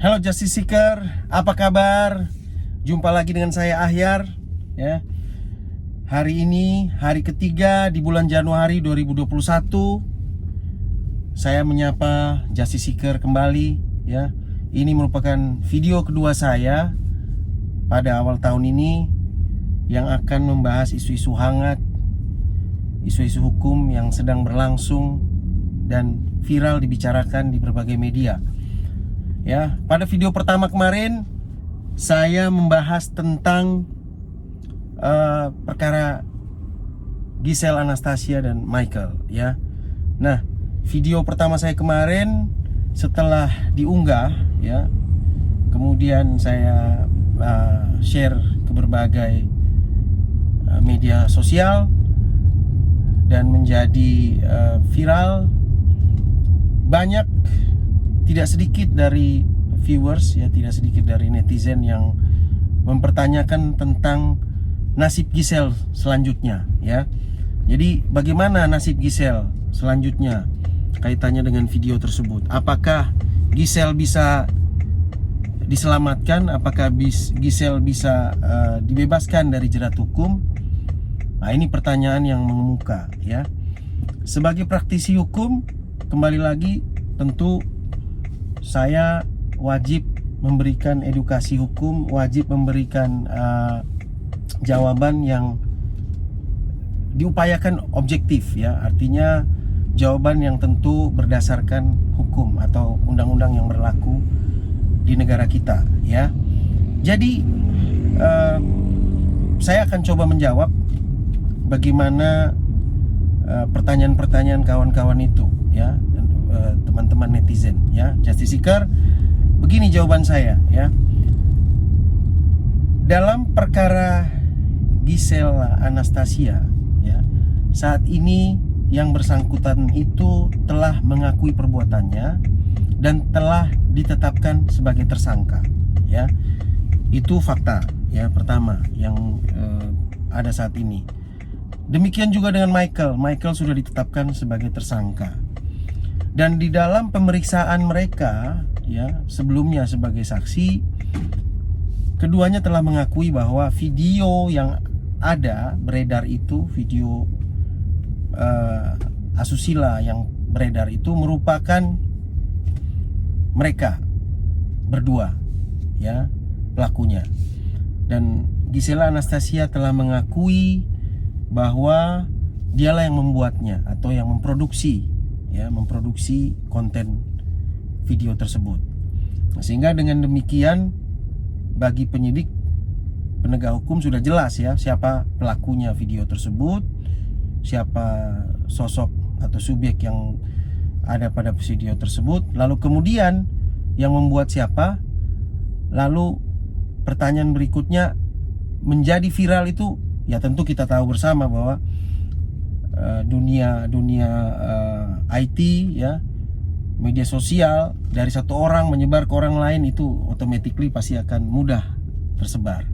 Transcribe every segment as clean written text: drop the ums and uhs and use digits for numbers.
Halo Justice Seeker, apa kabar? Jumpa lagi dengan saya Ahyar ya. Hari ini hari ketiga di bulan Januari 2021. Saya menyapa Justice Seeker kembali ya. Ini merupakan video kedua saya pada awal tahun ini yang akan membahas isu-isu hangat, isu-isu hukum yang sedang berlangsung dan viral dibicarakan di berbagai media. Ya, pada video pertama kemarin saya membahas tentang perkara Giselle Anastasia dan Michael ya. Nah, video pertama saya kemarin setelah diunggah ya, kemudian saya share ke berbagai media sosial dan menjadi viral. Banyak, tidak sedikit dari viewers ya, tidak sedikit dari netizen yang mempertanyakan tentang nasib Giselle selanjutnya ya. Jadi bagaimana nasib Giselle selanjutnya kaitannya dengan video tersebut? Apakah Giselle bisa diselamatkan? Apakah Giselle bisa dibebaskan dari jerat hukum? Nah, ini pertanyaan yang mengemuka ya. Sebagai praktisi hukum, kembali lagi tentu saya wajib memberikan edukasi hukum, wajib memberikan jawaban yang diupayakan objektif ya. Artinya jawaban yang tentu berdasarkan hukum atau undang-undang yang berlaku di negara kita ya. Jadi saya akan coba menjawab bagaimana pertanyaan-pertanyaan kawan-kawan itu ya, teman-teman netizen ya, Justice Seeker. Begini jawaban saya ya. Dalam perkara Giselle Anastasia ya, saat ini yang bersangkutan itu telah mengakui perbuatannya dan telah ditetapkan sebagai tersangka ya. Itu fakta ya pertama yang ada saat ini. Demikian juga dengan Michael. Michael sudah ditetapkan sebagai tersangka. Dan di dalam pemeriksaan mereka ya, sebelumnya sebagai saksi, keduanya telah mengakui bahwa video yang ada beredar itu, video asusila yang beredar itu merupakan mereka berdua ya, pelakunya. Dan Giselle Anastasia telah mengakui bahwa dialah yang membuatnya atau yang memproduksi ya, memproduksi konten video tersebut. Nah, sehingga dengan demikian bagi penyidik, penegak hukum sudah jelas ya siapa pelakunya video tersebut, siapa sosok atau subjek yang ada pada video tersebut, lalu kemudian yang membuat siapa. Lalu pertanyaan berikutnya, menjadi viral itu ya tentu kita tahu bersama bahwa dunia IT ya, media sosial, dari satu orang menyebar ke orang lain itu automatically pasti akan mudah tersebar.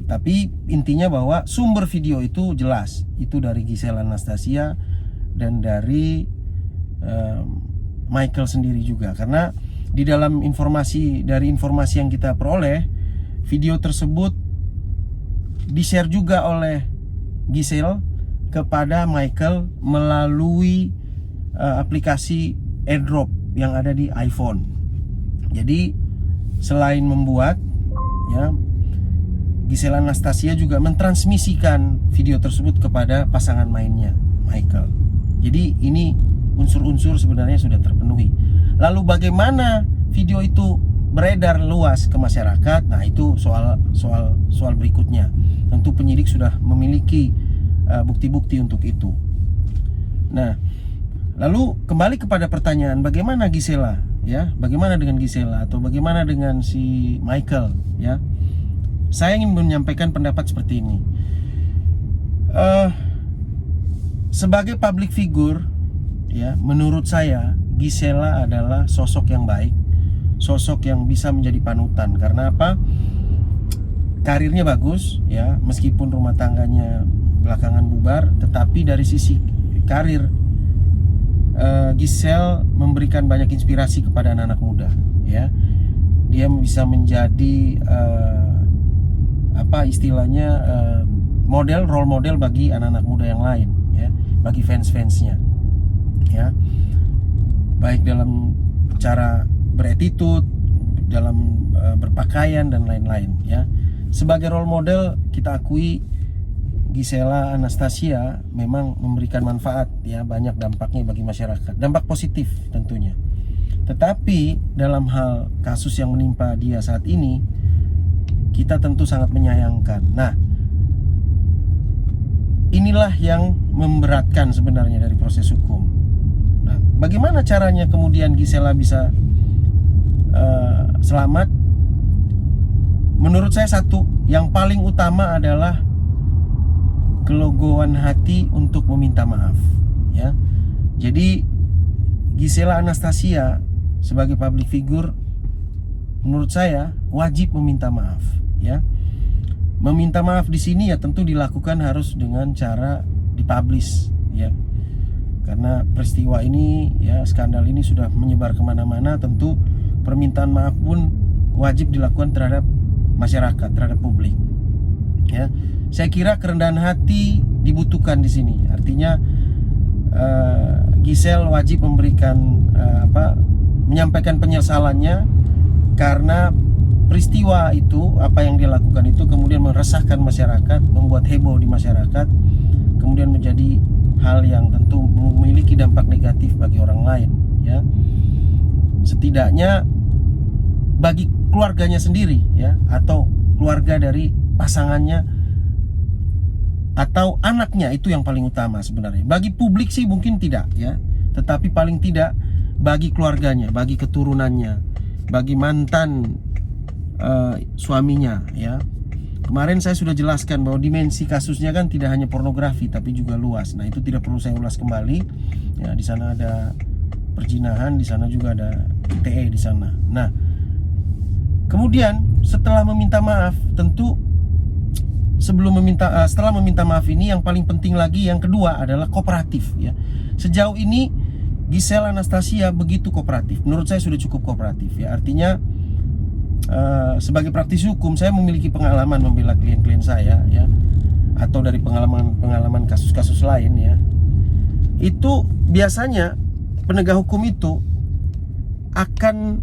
Tapi intinya bahwa sumber video itu jelas, itu dari Giselle Anastasia dan dari Michael sendiri juga. Karena di dalam informasi yang kita peroleh, video tersebut di-share juga oleh Giselle kepada Michael melalui aplikasi AirDrop yang ada di iPhone. Jadi selain membuat ya, Giselle Anastasia juga mentransmisikan video tersebut kepada pasangan mainnya, Michael. Jadi ini unsur-unsur sebenarnya sudah terpenuhi. Lalu bagaimana video itu beredar luas ke masyarakat? Nah, itu soal berikutnya. Tentu penyidik sudah memiliki bukti-bukti untuk itu. Nah, lalu kembali kepada pertanyaan bagaimana Giselle ya? Bagaimana dengan Giselle atau bagaimana dengan si Michael ya? Saya ingin menyampaikan pendapat seperti ini. Sebagai public figure ya, menurut saya Giselle adalah sosok yang baik, sosok yang bisa menjadi panutan. Karena apa? Karirnya bagus ya, meskipun rumah tangganya belakangan bubar, tetapi dari sisi karir Giselle memberikan banyak inspirasi kepada anak-anak muda ya. dia bisa menjadi apa istilahnya, role model bagi anak-anak muda yang lain, ya, bagi fans-fansnya, ya, baik dalam cara beretitude, dalam berpakaian dan lain-lain, ya. Sebagai role model, kita akui Gisela Anastasia memang memberikan manfaat, ya, banyak dampaknya bagi masyarakat, dampak positif tentunya. Tetapi dalam hal kasus yang menimpa dia saat ini, kita tentu sangat menyayangkan. Nah, inilah yang memberatkan sebenarnya dari proses hukum. Nah, bagaimana caranya kemudian Gisela bisa selamat? Menurut saya satu, yang paling utama adalah kelegoan hati untuk meminta maaf, ya. Jadi Gisela Anastasia sebagai public figure, menurut saya wajib meminta maaf, ya. Meminta maaf di sini ya tentu dilakukan harus dengan cara dipublish, ya. Karena peristiwa ini, ya, skandal ini sudah menyebar kemana-mana, tentu permintaan maaf pun wajib dilakukan terhadap masyarakat, terhadap publik, ya. Saya kira kerendahan hati dibutuhkan di sini. Artinya Giselle wajib memberikan menyampaikan penyesalannya karena peristiwa itu, apa yang dia lakukan itu kemudian meresahkan masyarakat, membuat heboh di masyarakat, kemudian menjadi hal yang tentu memiliki dampak negatif bagi orang lain, ya. Setidaknya bagi keluarganya sendiri, ya, atau keluarga dari pasangannya atau anaknya, itu yang paling utama sebenarnya. Bagi publik sih mungkin tidak, ya, tetapi paling tidak bagi keluarganya, bagi keturunannya, bagi mantan suaminya, ya. Kemarin saya sudah jelaskan bahwa dimensi kasusnya kan tidak hanya pornografi tapi juga luas. Nah, itu tidak perlu saya ulas kembali. Ya, di sana ada perzinahan, di sana juga ada ITE di sana. Nah, kemudian setelah meminta maaf, tentu setelah meminta maaf ini yang paling penting lagi, yang kedua adalah kooperatif, ya. Sejauh ini Gisela Anastasia begitu kooperatif. Menurut saya sudah cukup kooperatif, ya. Artinya sebagai praktisi hukum, saya memiliki pengalaman membela klien-klien saya, ya, atau dari pengalaman kasus-kasus lain, ya. Itu biasanya penegak hukum itu akan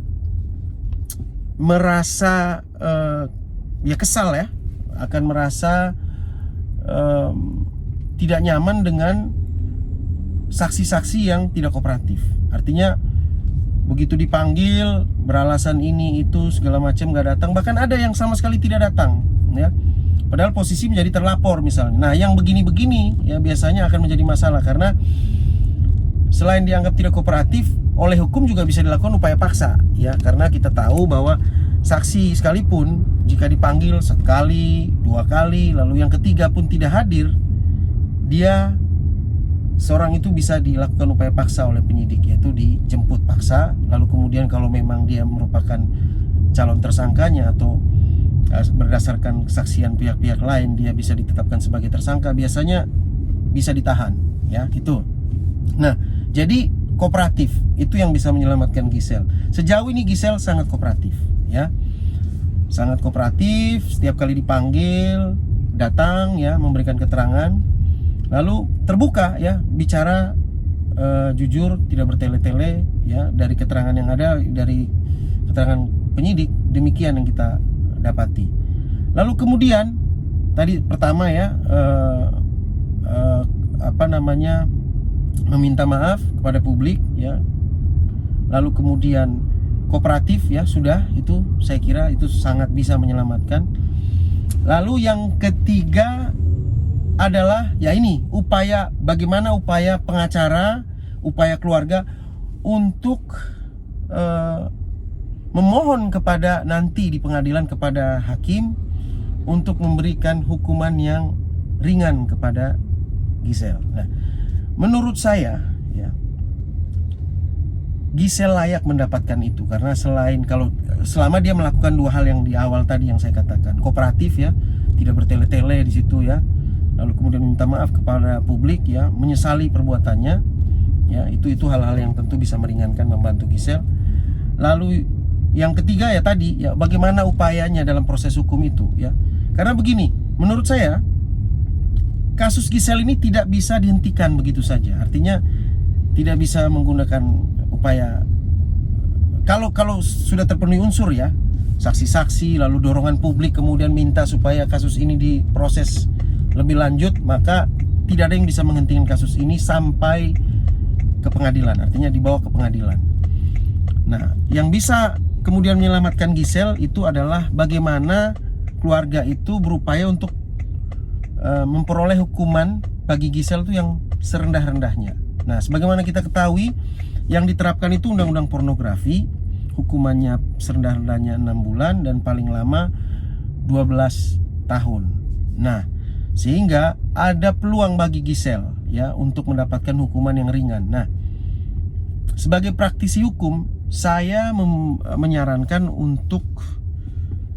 merasa ya kesal, ya, akan merasa tidak nyaman dengan saksi-saksi yang tidak kooperatif. Artinya begitu dipanggil beralasan ini itu segala macam gak datang, bahkan ada yang sama sekali tidak datang, ya. Padahal posisi menjadi terlapor misalnya. Nah, yang begini-begini ya biasanya akan menjadi masalah karena selain dianggap tidak kooperatif, oleh hukum juga bisa dilakukan upaya paksa, ya. Karena kita tahu bahwa saksi sekalipun jika dipanggil sekali, dua kali, lalu yang ketiga pun tidak hadir, seorang itu bisa dilakukan upaya paksa oleh penyidik, yaitu dijemput paksa. Lalu kemudian kalau memang dia merupakan calon tersangkanya atau berdasarkan kesaksian pihak-pihak lain dia bisa ditetapkan sebagai tersangka, biasanya bisa ditahan, ya, itu. Nah, jadi kooperatif itu yang bisa menyelamatkan Giselle. Sejauh ini Giselle sangat kooperatif, ya. Sangat kooperatif, setiap kali dipanggil datang, ya, memberikan keterangan. Lalu terbuka, ya, bicara jujur, tidak bertele-tele, ya, dari keterangan yang ada, dari keterangan penyidik, demikian yang kita dapati. Lalu kemudian tadi pertama, ya, meminta maaf kepada publik, ya. Lalu kemudian kooperatif, ya, sudah, itu saya kira itu sangat bisa menyelamatkan. Lalu yang ketiga adalah, ya, ini bagaimana upaya pengacara, upaya keluarga untuk memohon kepada nanti di pengadilan kepada hakim untuk memberikan hukuman yang ringan kepada Giselle. Nah, menurut saya, ya, Giselle layak mendapatkan itu karena selama dia melakukan dua hal yang di awal tadi yang saya katakan, kooperatif, ya, tidak bertele-tele di situ, ya. Lalu kemudian minta maaf kepada publik, ya, menyesali perbuatannya, ya, itu hal-hal yang tentu bisa meringankan, membantu Giselle. Lalu Yang ketiga ya tadi ya, bagaimana upayanya dalam proses hukum itu ya. Karena begini, menurut saya kasus Gisel ini tidak bisa dihentikan begitu saja. Artinya tidak bisa menggunakan upaya, kalau sudah terpenuhi unsur ya, saksi-saksi lalu dorongan publik kemudian minta supaya kasus ini diproses lebih lanjut, maka tidak ada yang bisa menghentikan kasus ini sampai ke pengadilan, artinya dibawa ke pengadilan. Nah, yang bisa kemudian menyelamatkan Gisel itu adalah bagaimana keluarga itu berupaya untuk memperoleh hukuman bagi Gisel itu yang serendah-rendahnya. Nah, sebagaimana kita ketahui, yang diterapkan itu undang-undang pornografi, hukumannya serendah-rendahnya 6 bulan dan paling lama 12 tahun. Nah, sehingga ada peluang bagi Gisel ya untuk mendapatkan hukuman yang ringan. Nah, sebagai praktisi hukum, saya menyarankan untuk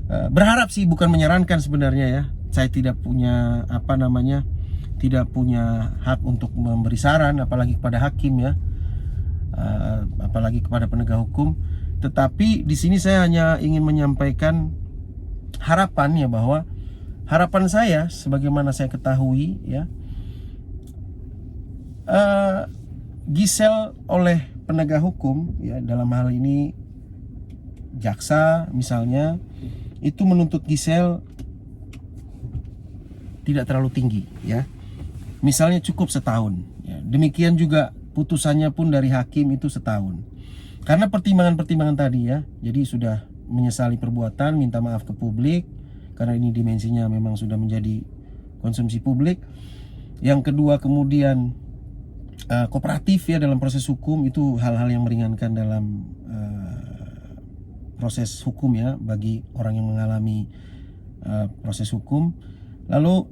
berharap sih, bukan menyarankan sebenarnya ya. Saya tidak punya tidak punya hak untuk memberi saran, apalagi kepada hakim ya, apalagi kepada penegak hukum. Tetapi di sini saya hanya ingin menyampaikan harapan ya, bahwa harapan saya sebagaimana saya ketahui ya, Gisel oleh penegak hukum ya, dalam hal ini jaksa misalnya, itu menuntut Gisel tidak terlalu tinggi ya, misalnya cukup setahun ya. Demikian juga putusannya pun dari hakim itu setahun, karena pertimbangan-pertimbangan tadi ya. Jadi sudah menyesali perbuatan, minta maaf ke publik karena ini dimensinya memang sudah menjadi konsumsi publik. Yang kedua kemudian kooperatif ya dalam proses hukum, itu hal-hal yang meringankan dalam proses hukum ya, bagi orang yang mengalami proses hukum. Lalu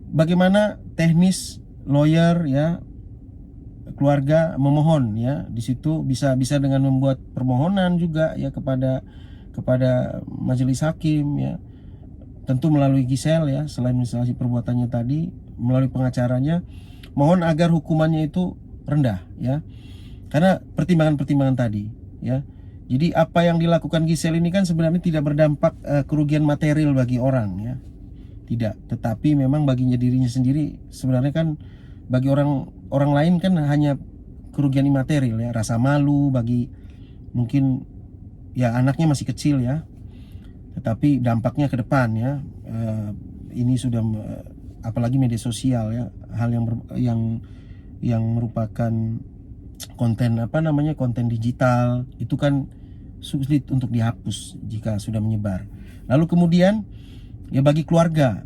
bagaimana teknis lawyer ya, keluarga memohon ya, di situ bisa dengan membuat permohonan juga ya kepada majelis hakim ya, tentu melalui Gisel ya, selain menyesalasi perbuatannya tadi, melalui pengacaranya mohon agar hukumannya itu rendah ya, karena pertimbangan-pertimbangan tadi ya. Jadi apa yang dilakukan Gisel ini kan sebenarnya tidak berdampak kerugian material bagi orang ya, tidak, tetapi memang baginya dirinya sendiri sebenarnya kan, bagi orang lain kan hanya kerugian imaterial ya, rasa malu bagi mungkin ya anaknya masih kecil ya, tetapi dampaknya ke depan ya, ini sudah apalagi media sosial ya, hal yang merupakan konten konten digital itu kan sulit untuk dihapus jika sudah menyebar. Lalu kemudian ya bagi keluarga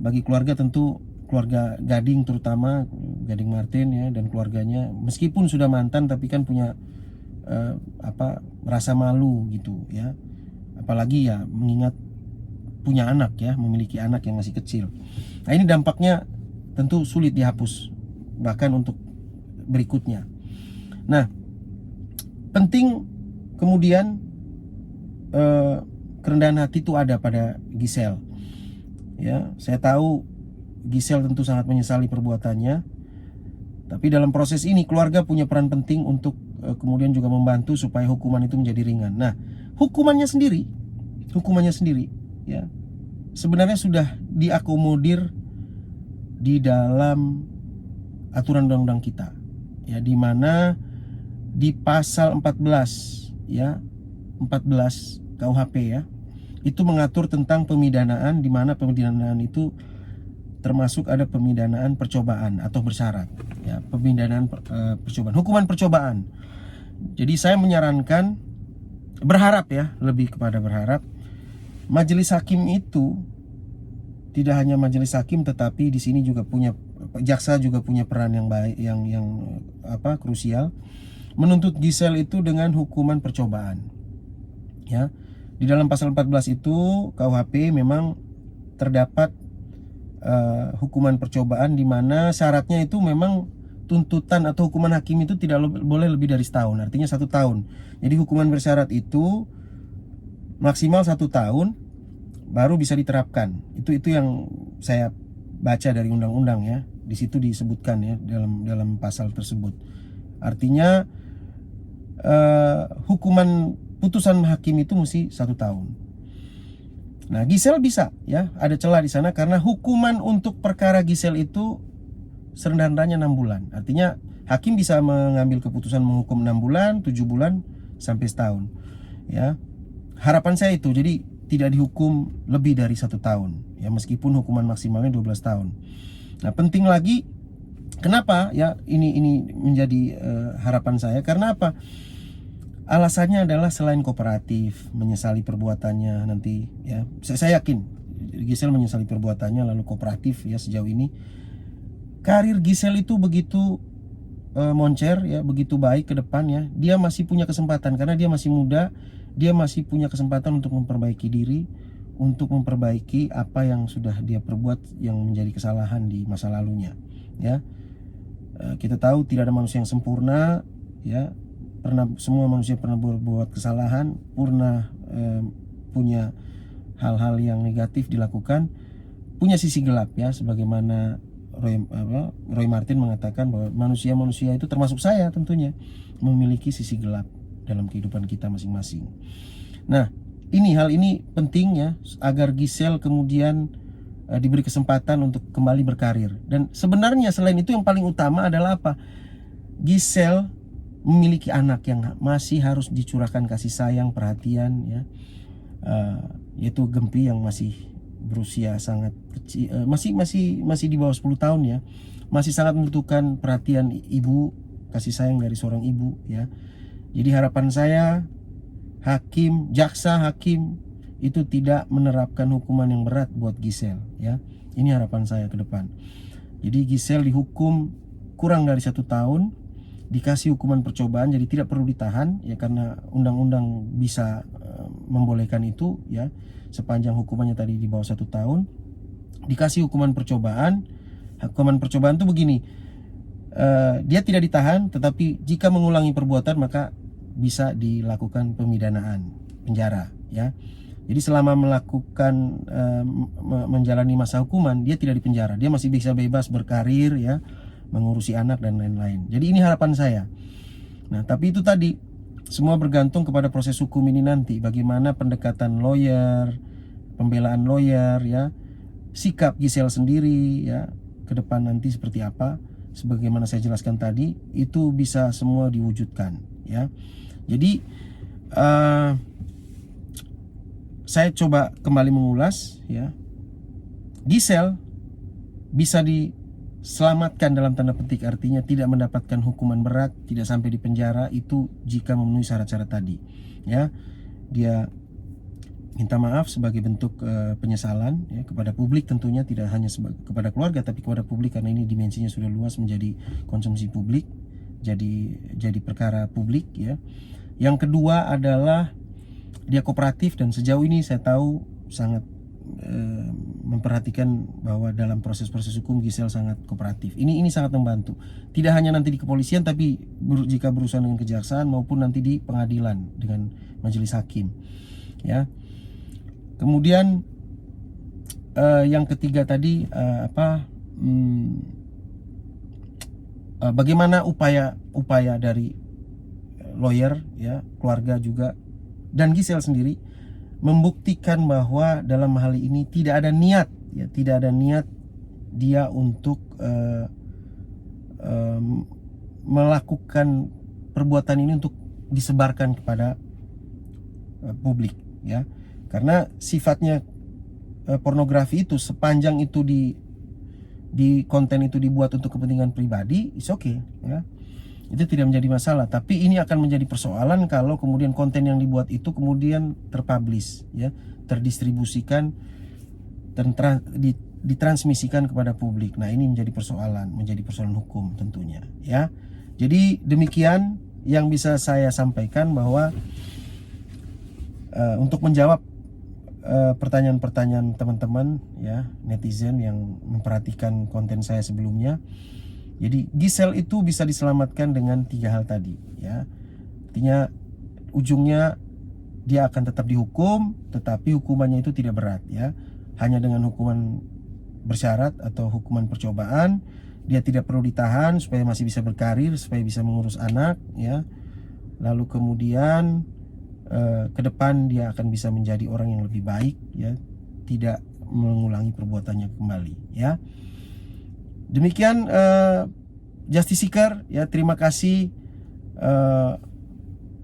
tentu, keluarga Gading terutama Gading Marten ya dan keluarganya, meskipun sudah mantan tapi kan punya rasa malu gitu ya, apalagi ya mengingat punya anak ya, memiliki anak yang masih kecil. Nah, ini dampaknya tentu sulit dihapus bahkan untuk berikutnya. Nah, penting kemudian kerendahan hati itu ada pada Gisel ya. Saya tahu Gisel tentu sangat menyesali perbuatannya, tapi dalam proses ini keluarga punya peran penting untuk kemudian juga membantu supaya hukuman itu menjadi ringan. Nah, hukumannya sendiri ya, sebenarnya sudah diakomodir di dalam aturan undang-undang kita ya, di mana di pasal 14 ya, 14 KUHP ya, itu mengatur tentang pemidanaan, di mana pemidanaan itu termasuk ada pemidanaan percobaan atau bersyarat ya, pemidanaan percobaan, hukuman percobaan. Jadi saya menyarankan, berharap ya, lebih kepada berharap, majelis hakim itu tidak hanya majelis hakim, tetapi di sini juga punya jaksa juga punya peran yang baik, yang krusial, menuntut Gisel itu dengan hukuman percobaan ya. Di dalam pasal 14 itu KUHP memang terdapat hukuman percobaan, di mana syaratnya itu memang tuntutan atau hukuman hakim itu tidak boleh lebih dari setahun, artinya 1 tahun. Jadi hukuman bersyarat itu maksimal 1 tahun baru bisa diterapkan. Itu yang saya baca dari undang-undang ya. Di situ disebutkan ya dalam pasal tersebut. Artinya hukuman putusan hakim itu mesti 1 tahun. Nah, Gisel bisa ya, ada celah di sana karena hukuman untuk perkara Gisel itu serendah-rendahnya 6 bulan. Artinya hakim bisa mengambil keputusan menghukum 6 bulan, 7 bulan sampai setahun. Ya. Harapan saya itu, jadi tidak dihukum lebih dari 1 tahun. Ya, meskipun hukuman maksimalnya 12 tahun. Nah, penting lagi kenapa ya ini menjadi harapan saya, karena apa? Alasannya adalah selain kooperatif, menyesali perbuatannya nanti ya. Saya yakin Gisel menyesali perbuatannya lalu kooperatif ya sejauh ini. Karir Gisel itu begitu moncer ya, begitu baik ke depan ya. Dia masih punya kesempatan karena dia masih muda, dia masih punya kesempatan untuk memperbaiki diri, untuk memperbaiki apa yang sudah dia perbuat yang menjadi kesalahan di masa lalunya ya. Kita tahu tidak ada manusia yang sempurna ya. Semua manusia pernah berbuat kesalahan, pernah punya hal-hal yang negatif dilakukan, punya sisi gelap ya, sebagaimana Roy Martin mengatakan bahwa manusia-manusia itu termasuk saya tentunya memiliki sisi gelap dalam kehidupan kita masing-masing. Nah, hal ini penting ya agar Gisel kemudian diberi kesempatan untuk kembali berkarir. Dan sebenarnya selain itu yang paling utama adalah apa? Gisel memiliki anak yang masih harus dicurahkan kasih sayang, perhatian ya, yaitu Gempi yang masih berusia sangat kecil, masih di bawah 10 tahun ya, masih sangat membutuhkan perhatian ibu, kasih sayang dari seorang ibu ya. Jadi harapan saya jaksa hakim itu tidak menerapkan hukuman yang berat buat Gisel ya. Ini harapan saya ke depan. Jadi Gisel dihukum kurang dari 1 tahun, dikasih hukuman percobaan, jadi tidak perlu ditahan ya, karena undang-undang bisa membolehkan itu ya, sepanjang hukumannya tadi di bawah 1 tahun. Dikasih hukuman percobaan. Hukuman percobaan itu begini, dia tidak ditahan, tetapi jika mengulangi perbuatan maka bisa dilakukan pemidanaan, penjara ya. Jadi selama melakukan menjalani masa hukuman, dia tidak dipenjara, dia masih bisa bebas berkarir ya, mengurusi anak dan lain-lain. Jadi ini harapan saya. Nah, tapi itu tadi semua bergantung kepada proses hukum ini nanti, bagaimana pendekatan lawyer, pembelaan lawyer ya, sikap Gisel sendiri ya ke depan nanti seperti apa. Sebagaimana saya jelaskan tadi, itu bisa semua diwujudkan ya. Jadi saya coba kembali mengulas ya. Gisel bisa diselamatkan dalam tanda petik, artinya tidak mendapatkan hukuman berat, tidak sampai di penjara, itu jika memenuhi syarat-syarat tadi ya. Dia minta maaf sebagai bentuk penyesalan ya, kepada publik tentunya, tidak hanya kepada keluarga tapi kepada publik, karena ini dimensinya sudah luas menjadi konsumsi publik, jadi perkara publik ya. Yang kedua adalah dia kooperatif, dan sejauh ini saya tahu sangat memperhatikan bahwa dalam proses-proses hukum Gisel sangat kooperatif. Ini sangat membantu. Tidak hanya nanti di kepolisian, tapi jika berurusan dengan kejaksaan maupun nanti di pengadilan dengan majelis hakim. Ya. Kemudian yang ketiga tadi bagaimana upaya dari lawyer ya, keluarga juga, dan Gisel sendiri membuktikan bahwa dalam hal ini tidak ada niat dia untuk melakukan perbuatan ini untuk disebarkan kepada publik ya. Karena sifatnya pornografi itu, sepanjang itu di konten itu dibuat untuk kepentingan pribadi, it's okay ya. Itu tidak menjadi masalah, tapi ini akan menjadi persoalan kalau kemudian konten yang dibuat itu kemudian terpublish ya, terdistribusikan dan ditransmisikan kepada publik. Nah, ini menjadi persoalan hukum tentunya ya. Jadi demikian yang bisa saya sampaikan, bahwa untuk menjawab pertanyaan-pertanyaan teman-teman ya, netizen yang memperhatikan konten saya sebelumnya. Jadi Gisel itu bisa diselamatkan dengan 3 hal tadi ya. Artinya ujungnya dia akan tetap dihukum, tetapi hukumannya itu tidak berat ya. Hanya dengan hukuman bersyarat atau hukuman percobaan. Dia tidak perlu ditahan supaya masih bisa berkarir, supaya bisa mengurus anak ya. Lalu kemudian ke depan dia akan bisa menjadi orang yang lebih baik, ya, tidak mengulangi perbuatannya kembali, ya. Demikian Justice Seeker, ya, terima kasih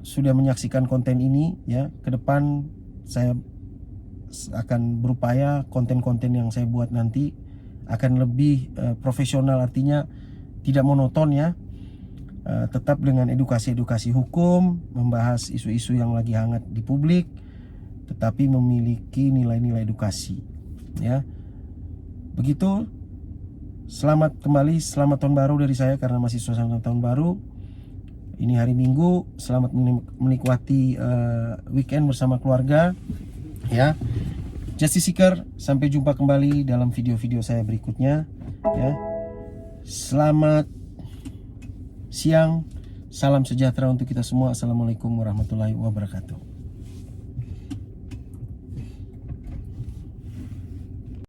sudah menyaksikan konten ini, ya. Ke depan saya akan berupaya konten-konten yang saya buat nanti akan lebih profesional, artinya tidak monoton, ya. Tetap dengan edukasi-edukasi hukum, membahas isu-isu yang lagi hangat di publik, tetapi memiliki nilai-nilai edukasi, ya. Begitu. Selamat kembali, selamat tahun baru dari saya karena masih suasana tahun baru. Ini hari Minggu, selamat menikmati weekend bersama keluarga, ya. Justice Seeker, sampai jumpa kembali dalam video-video saya berikutnya, ya. Selamat siang, salam sejahtera untuk kita semua. Assalamualaikum warahmatullahi wabarakatuh.